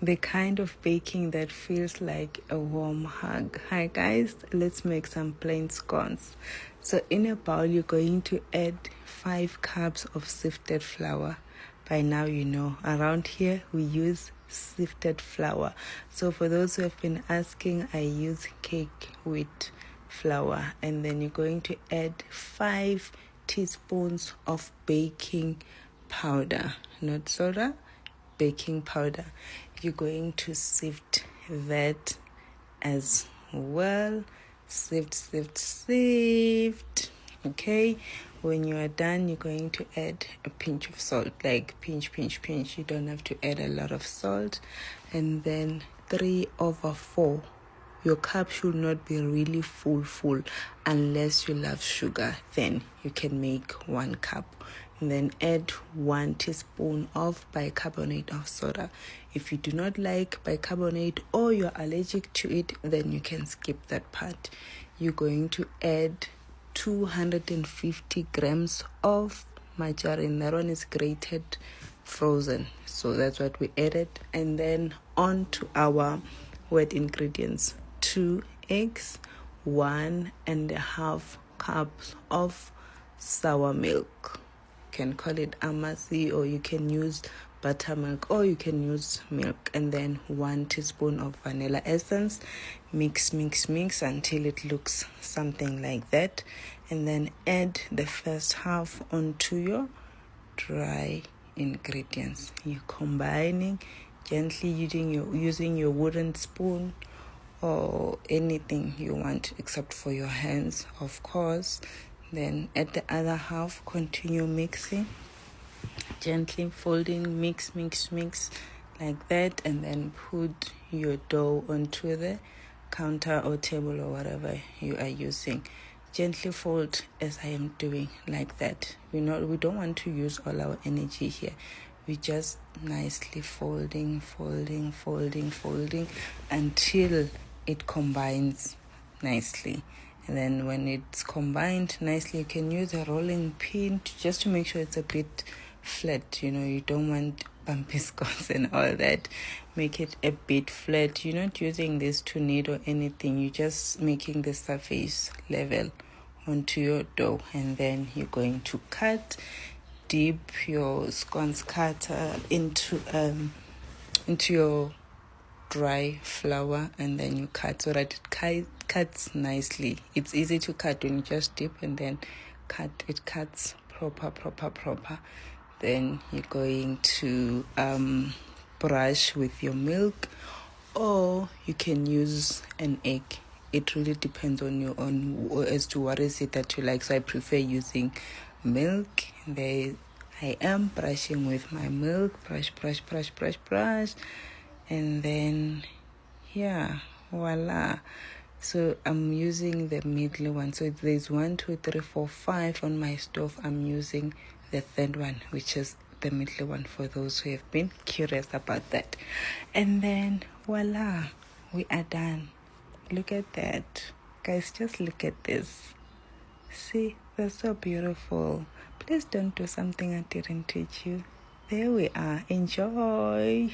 the kind of baking that feels like a warm hug. Hi guys, let's make some plain scones. So in a bowl, you're going to add 5 cups of sifted flour. By now you know, around here we use sifted flour. So for those who have been asking, I use cake wheat flour. And then you're going to add 5 teaspoons of baking powder, not soda, baking powder. You're going to sift that as well. Sift. Okay, when you are done, you're going to add a pinch of salt, like pinch. You don't have to add a lot of salt. And then 3/4. Your cup should not be really full unless you love sugar. Then you can make 1 cup. And then add 1 teaspoon of bicarbonate of soda. If you do not like bicarbonate or you're allergic to it, then you can skip that part. You're going to add 250 grams of margarine. That one is grated frozen. So that's what we added. And then on to our wet ingredients. 2 eggs, 1.5 cups of sour milk. You can call it amasi, or you can use buttermilk, or you can use milk. And then 1 teaspoon of vanilla essence. Mix until it looks something like that. And then add the first half onto your dry ingredients. You're combining gently using your wooden spoon or anything you want except for your hands, of course. Then at the other half, continue mixing, gently folding, mix like that, and then put your dough onto the counter or table or whatever you are using. Gently fold as I am doing, like that. We don't want to use all our energy here. We just nicely folding until it combines nicely. And then when it's combined nicely, you can use a rolling pin just to make sure it's a bit flat. You don't want bumpy scones and all that. Make it a bit flat. You're not using this to knead or anything. You're just making the surface level onto your dough. And then you're going to dip your scones cutter into your dry flour, and then you cut so that it cuts nicely. It's easy to cut when you just dip and then cut. It cuts proper. Then you're going to brush with your milk, or you can use an egg. It really depends on as to what is it that you like. So I prefer using milk. There I am brushing with my milk. Brush. And then, voila. So I'm using the middle one. So there's 1, 2, 3, 4, 5 on my stove. I'm using the third one, which is the middle one, for those who have been curious about that. And then, voila, we are done. Look at that. Guys, just look at this. See, they're so beautiful. Please don't do something I didn't teach you. There we are. Enjoy.